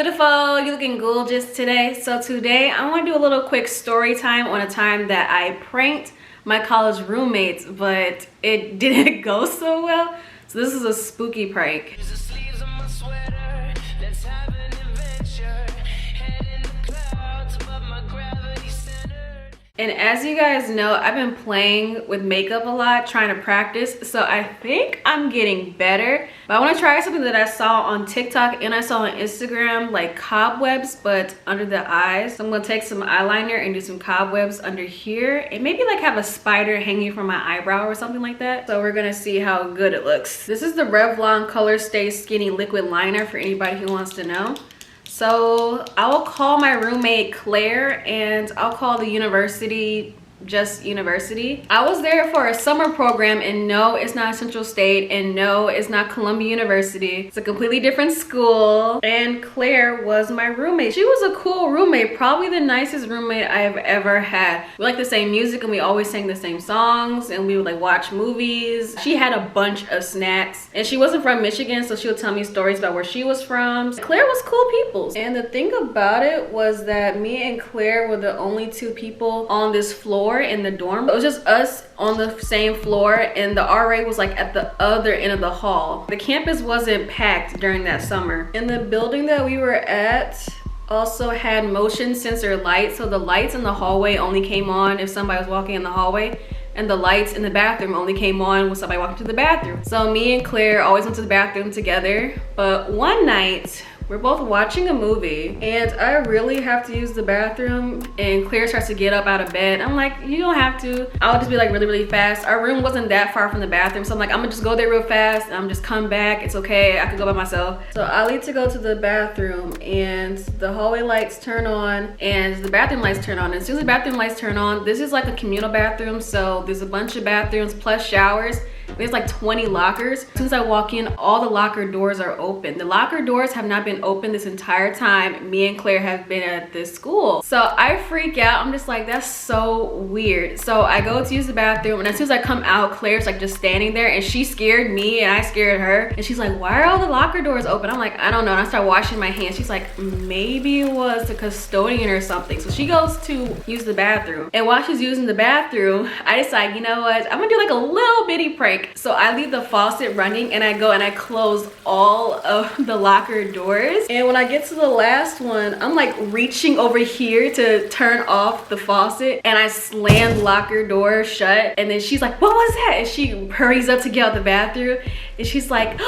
beautiful, you looking gorgeous today. So today I want to do a little quick story time on a time that I pranked my college roommates, but it didn't go so well. So this is a spooky prank. And as you guys know, I've been playing with makeup a lot, trying to practice. So I think I'm getting better. But I want to try something that I saw on TikTok and I saw on Instagram, like cobwebs, but under the eyes. So I'm going to take some eyeliner and do some cobwebs under here. And maybe like have a spider hanging from my eyebrow or something like that. So we're going to see how good it looks. This is the Revlon Color Stay Skinny Liquid Liner for anybody who wants to know. So I will call my roommate Claire and I'll call the university just university. I was there for a summer program, and no, it's not Central State, and no, it's not Columbia University. It's a completely different school, and Claire was my roommate. She was a cool roommate, probably the nicest roommate I have ever had. We like the same music and we always sang the same songs, and we would like watch movies. She had a bunch of snacks, and she wasn't from Michigan, so she would tell me stories about where she was from. Claire was cool people, and the thing about it was that me and Claire were the only two people on this floor in the dorm. It was just us on the same floor, and the RA was like at the other end of the hall. The campus wasn't packed during that summer. And the building that we were at also had motion sensor lights, so the lights in the hallway only came on if somebody was walking in the hallway, and the lights in the bathroom only came on when somebody walked to the bathroom. So me and Claire always went to the bathroom together. But one night we're both watching a movie and I really have to use the bathroom, and Claire starts to get up out of bed. I'm like, you don't have to. I'll just be like really fast. Our room wasn't that far from the bathroom, so I'm like, I'm gonna just go there real fast and I'm just come back. It's okay, I could go by myself. So I leave to go to the bathroom, and the hallway lights turn on and the bathroom lights turn on. And as soon as the bathroom lights turn on, this is like a communal bathroom, so there's a bunch of bathrooms plus showers. There's like 20 lockers. As soon as I walk in, all the locker doors are open. The locker doors have not been open this entire time me and Claire have been at this school. So I freak out. I'm just like, that's so weird. So I go to use the bathroom, and as soon as I come out, Claire's like just standing there, and she scared me and I scared her. And she's like, why are all the locker doors open? I'm like, I don't know. And I start washing my hands. She's like, maybe it was the custodian or something. So she goes to use the bathroom, and while she's using the bathroom, I decide, you know what, I'm gonna do like a little bitty prank. So I leave the faucet running, and I go and I close all of the locker doors. And when I get to the last one, I'm like reaching over here to turn off the faucet, and I slam the locker door shut. And then she's like, what was that? And she hurries up to get out the bathroom, and she's like,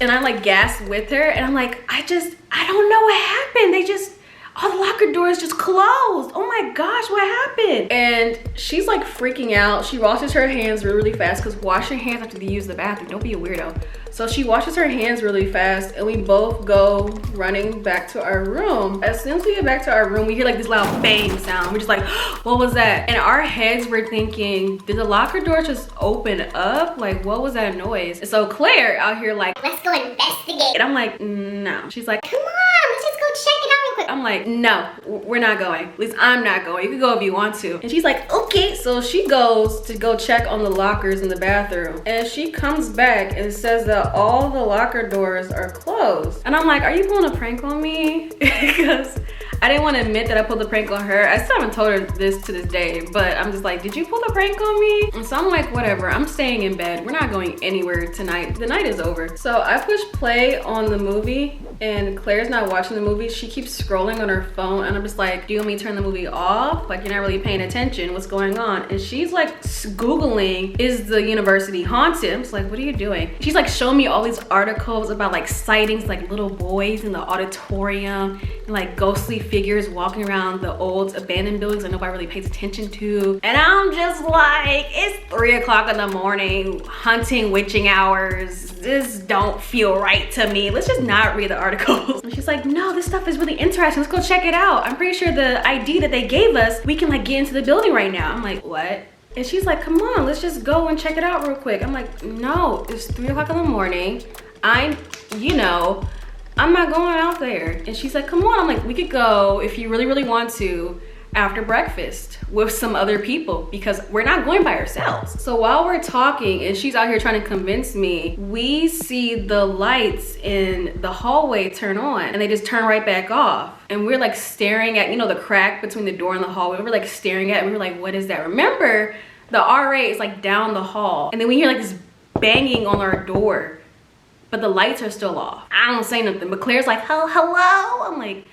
and I like gasp with her, and I'm like, I don't know what happened. All the locker doors just closed. Oh my gosh, what happened? And she's like freaking out. She washes her hands really fast, because wash your hands after you use the bathroom. Don't be a weirdo. So she washes her hands really fast, and we both go running back to our room. As soon as we get back to our room, we hear like this loud bang sound. We're just like, what was that? And our heads were thinking, did the locker door just open up? Like, what was that noise? And so Claire out here like, let's go investigate. And I'm like, no. She's like, come on, let's just go check it out real quick. I'm like, no, we're not going. At least I'm not going. You can go if you want to. And she's like, okay. So she goes to go check on the lockers in the bathroom, and she comes back and says that all the locker doors are closed. And I'm like, are you pulling a prank on me? Because I didn't want to admit that I pulled a prank on her. I still haven't told her this to this day, but I'm just like, did you pull a prank on me? And so I'm like, whatever, I'm staying in bed. We're not going anywhere tonight. The night is over. So I push play on the movie, and Claire's not watching the movie. She keeps scrolling on her phone, and I'm just like, do you want me to turn the movie off? Like, you're not really paying attention. What's going on? And she's like Googling, is the university haunted? I'm just like, what are you doing? She's like showing me all these articles about like sightings, like little boys in the auditorium, and like ghostly figures walking around the old abandoned buildings that nobody really pays attention to. And I'm just like, it's 3 o'clock in the morning, hunting witching hours. This don't feel right to me. Let's just not read the articles. And she's like, no, this stuff is really interesting. Let's go check it out. I'm pretty sure the ID that they gave us, we can like get into the building right now. I'm like, what? And she's like, come on, let's just go and check it out real quick. I'm like, no, it's 3 o'clock in the morning. I'm not going out there. And she's like, come on. I'm like, we could go if you really want to. after breakfast with some other people because we're not going by ourselves. So while we're talking and she's out here trying to convince me, we see the lights in the hallway turn on and they just turn right back off. And we're like staring at, you know, the crack between the door and the hallway. We're like staring at it and we were like, what is that? Remember, the RA is like down the hall. And then we hear like this banging on our door, but the lights are still off. I don't say nothing, but Claire's like, hello? I'm like,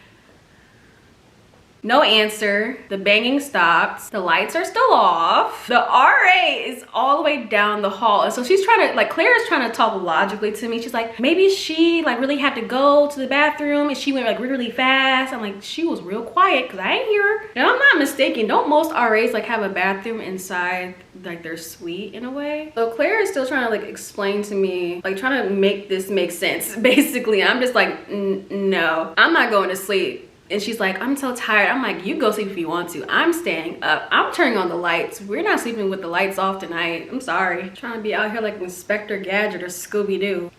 no answer. The banging stops. The lights are still off. The RA is all the way down the hall. And so she's trying to, like, Claire is trying to talk logically to me. She's like, maybe she like really had to go to the bathroom and she went like really fast. I'm like, she was real quiet because I ain't hear her. And I'm not mistaken. Don't most RAs like have a bathroom inside like their suite in a way? So Claire is still trying to like explain to me, like trying to make this make sense. Basically, I'm just like, no, I'm not going to sleep. And she's like, I'm so tired. I'm like, you go sleep if you want to. I'm staying up. I'm turning on the lights. We're not sleeping with the lights off tonight. I'm sorry. I'm trying to be out here like Inspector Gadget or Scooby-Doo.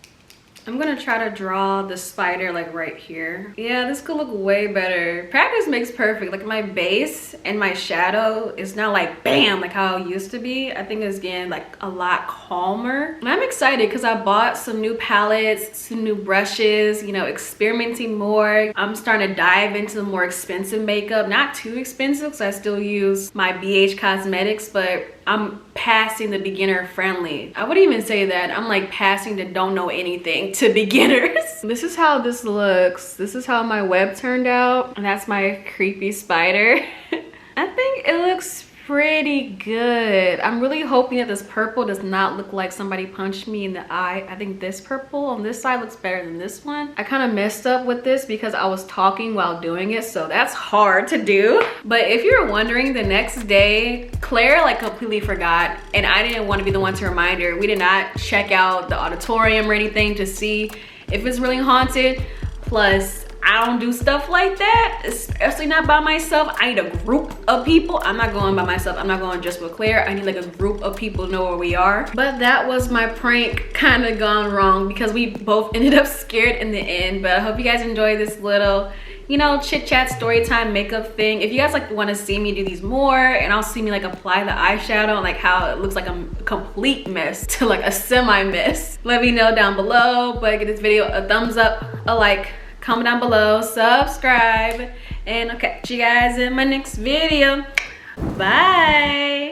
I'm gonna try to draw the spider like right here. Yeah, this could look way better. Practice makes perfect. Like my base and my shadow is now like bam, like how it used to be. I think it's getting like a lot calmer. And I'm excited because I bought some new palettes, some new brushes, you know, experimenting more. I'm starting to dive into the more expensive makeup. Not too expensive because I still use my BH Cosmetics, but I'm passing the beginner friendly. I wouldn't even say that. I'm like passing the don't know anything to beginners. This is how this looks. This is how my web turned out. And that's my creepy spider. I think it looks pretty good. I'm really hoping that this purple does not look like somebody punched me in the eye. I think this purple on this side looks better than this one. I kind of messed up with this because I was talking while doing it, so that's hard to do. But if you're wondering, the next day Claire like completely forgot and I didn't want to be the one to remind her. We did not check out the auditorium or anything to see if it's really haunted. Plus, I don't do stuff like that, especially not by myself. I need a group of people. I'm not going by myself. I'm not going just with Claire. I need like a group of people to know where we are. But that was my prank kind of gone wrong because we both ended up scared in the end. But I hope you guys enjoy this little, you know, chit chat story time makeup thing. If you guys like want to see me do these more and also see me like apply the eyeshadow and like how it looks like a complete mess to like a semi mess, let me know down below. But give this video a thumbs up, a like, comment down below, subscribe, and I'll catch you guys in my next video. Bye.